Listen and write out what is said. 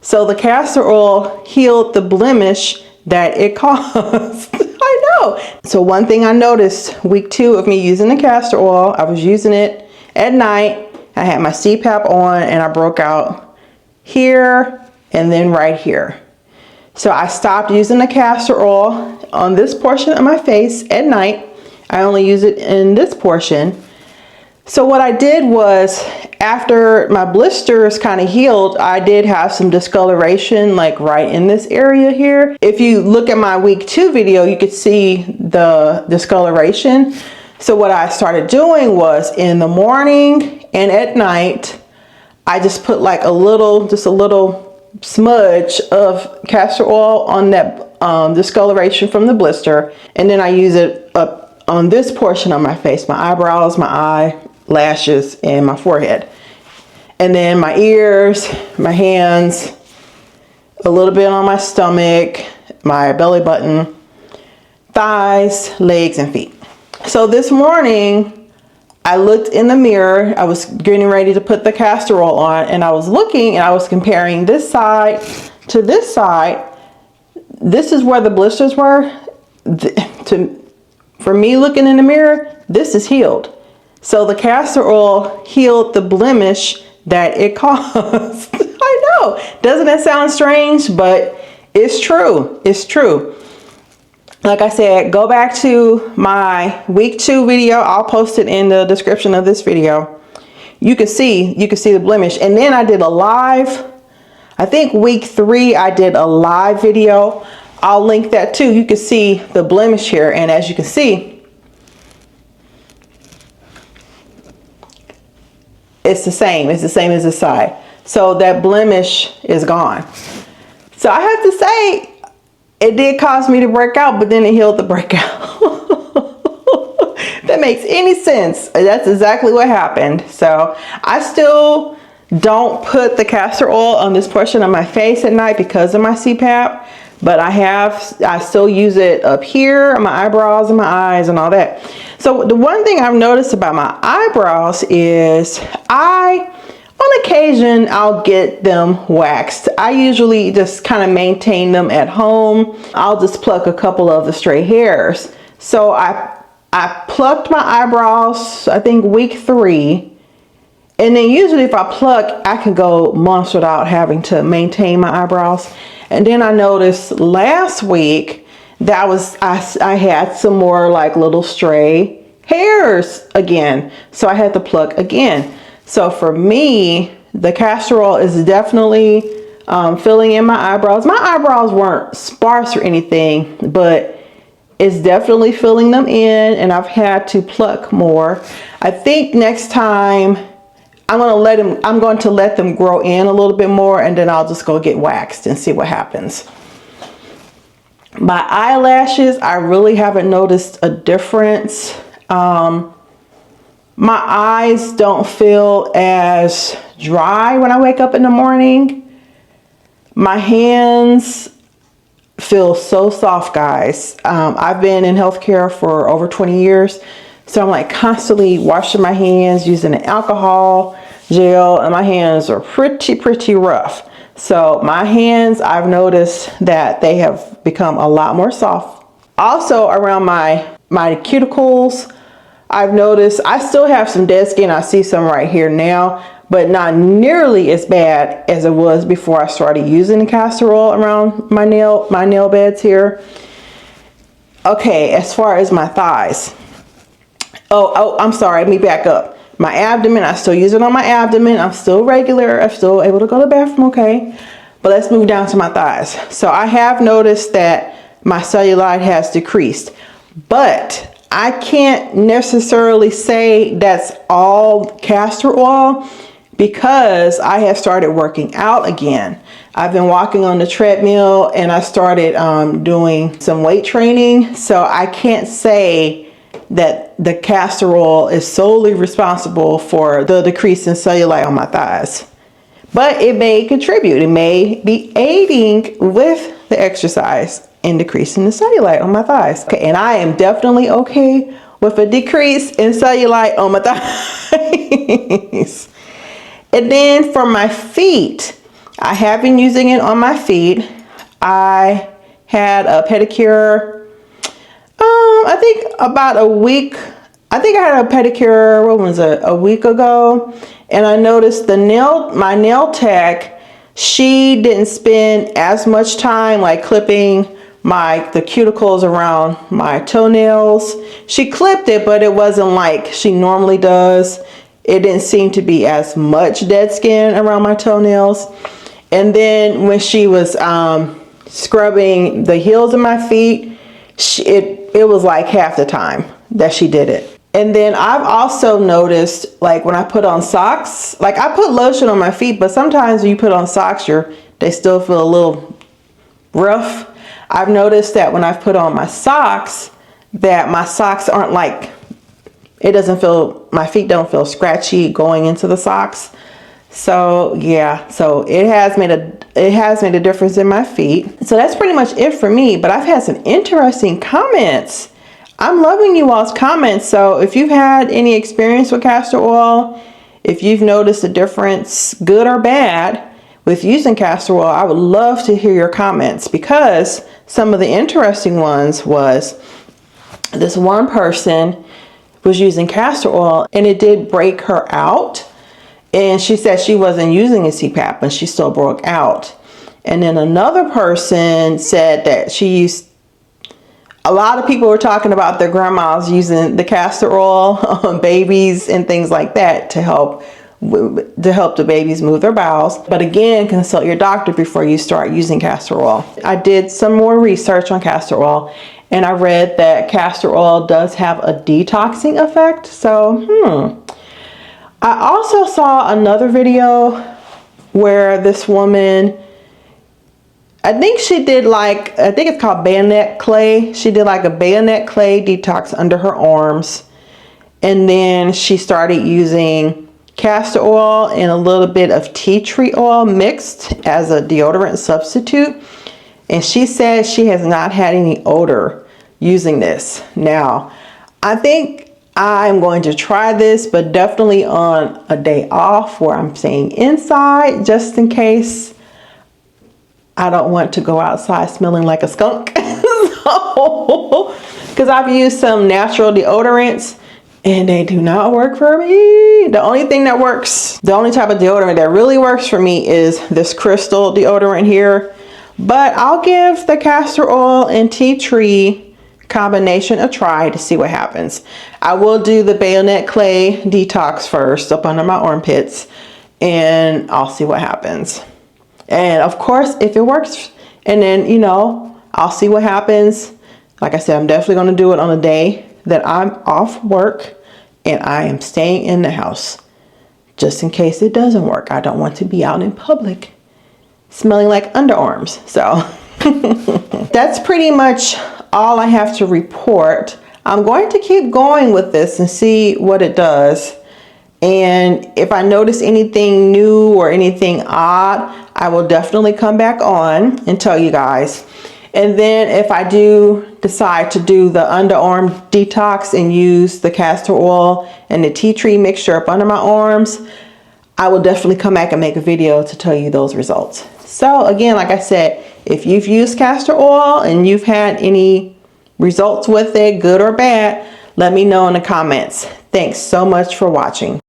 So the castor oil healed the blemish that it caused. I know. So one thing I noticed week 2 of me using the castor oil, I was using it at night. I had my CPAP on and I broke out here and then right here. So I stopped using the castor oil on this portion of my face at night. I only use it in this portion. So what I did was, after my blisters kind of healed, I did have some discoloration like right in this area here. If you look at my week 2 video, you could see the discoloration. So what I started doing was, in the morning and at night, I just put like a little smudge of castor oil on that discoloration from the blister. And then I use it up on this portion of my face, my eyebrows, my eyelashes, and my forehead. And then my ears, my hands, a little bit on my stomach, my belly button, thighs, legs, and feet. So this morning, I looked in the mirror. I was getting ready to put the castor oil on, and I was looking and I was comparing this side to this side. This is where the blisters were. For me looking in the mirror, this is healed. So the castor oil healed the blemish that it caused. I know. Doesn't that sound strange? But it's true. It's true. Like I said, go back to my week 2 video. I'll post it in the description of this video. You can see the blemish. And then I did a live, I think week 3, I did a live video. I'll link that too. You can see the blemish here. And as you can see, it's the same. It's the same as this side. So that blemish is gone. So I have to say, it did cause me to break out, but then it healed the breakout. That makes any sense. That's exactly what happened. So I still don't put the castor oil on this portion of my face at night because of my CPAP, but I still use it up here on my eyebrows and my eyes and all that. So the one thing I've noticed about my eyebrows is on occasion, I'll get them waxed. I usually just kind of maintain them at home. I'll just pluck a couple of the stray hairs. So I plucked my eyebrows, I think week 3. And then usually if I pluck, I can go months without having to maintain my eyebrows. And then I noticed last week that I had some more like little stray hairs again. So I had to pluck again. So for me, the castor oil is definitely filling in my eyebrows. My eyebrows weren't sparse or anything, but it's definitely filling them in, and I've had to pluck more. I think next time I'm going to let them grow in a little bit more, and then I'll just go get waxed and see what happens. My eyelashes, I really haven't noticed a difference. My eyes don't feel as dry when I wake up in the morning. My hands feel so soft, guys. I've been in healthcare for over 20 years. So I'm like constantly washing my hands using an alcohol gel, and my hands are pretty rough. So my hands, I've noticed that they have become a lot more soft. Also around my cuticles, I've noticed I still have some dead skin. I see some right here now, but not nearly as bad as it was before I started using the castor oil around my nail beds here. Okay, as far as my thighs. Oh, I'm sorry, let me back up. My abdomen, I still use it on my abdomen. I'm still regular. I'm still able to go to the bathroom, okay? But let's move down to my thighs. So I have noticed that my cellulite has decreased, but I can't necessarily say that's all castor oil because I have started working out again. I've been walking on the treadmill, and I started doing some weight training. So I can't say that the castor oil is solely responsible for the decrease in cellulite on my thighs. But it may contribute. It may be aiding with the exercise in decreasing the cellulite on my thighs. Okay, and I am definitely okay with a decrease in cellulite on my thighs. And then for my feet, I have been using it on my feet. I had a pedicure, I think about a week. I think I had a pedicure, what was it, a week ago. And I noticed my nail tech, she didn't spend as much time like clipping the cuticles around my toenails. She clipped it, but it wasn't like she normally does. It didn't seem to be as much dead skin around my toenails. And then when she was scrubbing the heels of my feet, it was like half the time that she did it. And then I've also noticed, like when I put on socks, like I put lotion on my feet, but sometimes when you put on socks, they still feel a little rough. I've noticed that when I've put on my socks, that my socks aren't like, my feet don't feel scratchy going into the socks. So yeah, so it has made a difference in my feet. So that's pretty much it for me, but I've had some interesting comments. I'm loving you all's comments. So if you've had any experience with castor oil, if you've noticed a difference, good or bad, with using castor oil, I would love to hear your comments, because some of the interesting ones was this one person was using castor oil and it did break her out. And she said she wasn't using a CPAP and she still broke out. And then another person said that a lot of people were talking about their grandmas using the castor oil on babies and things like that to help the babies move their bowels. But again, consult your doctor before you start using castor oil. I did some more research on castor oil and I read that castor oil does have a detoxing effect. So, I also saw another video where this woman, I think it's called bayonet clay. She did like a bayonet clay detox under her arms. And then she started using castor oil and a little bit of tea tree oil mixed as a deodorant substitute. And she said she has not had any odor using this. Now, I think I'm going to try this, but definitely on a day off where I'm staying inside, just in case I don't want to go outside smelling like a skunk. Because I've used some natural deodorants and they do not work for me. The only type of deodorant that really works for me is this crystal deodorant here. But I'll give the castor oil and tea tree combination a try to see what happens. I will do the bayonet clay detox first up under my armpits and I'll see what happens. And of course, if it works, and then, I'll see what happens. Like I said, I'm definitely going to do it on a day that I'm off work and I am staying in the house, just in case it doesn't work. I don't want to be out in public smelling like underarms. So that's pretty much all I have to report. I'm going to keep going with this and see what it does. And if I notice anything new or anything odd, I will definitely come back on and tell you guys. And then if I do decide to do the underarm detox and use the castor oil and the tea tree mixture up under my arms, I will definitely come back and make a video to tell you those results. So again, like I said, if you've used castor oil and you've had any results with it, good or bad, let me know in the comments. Thanks so much for watching.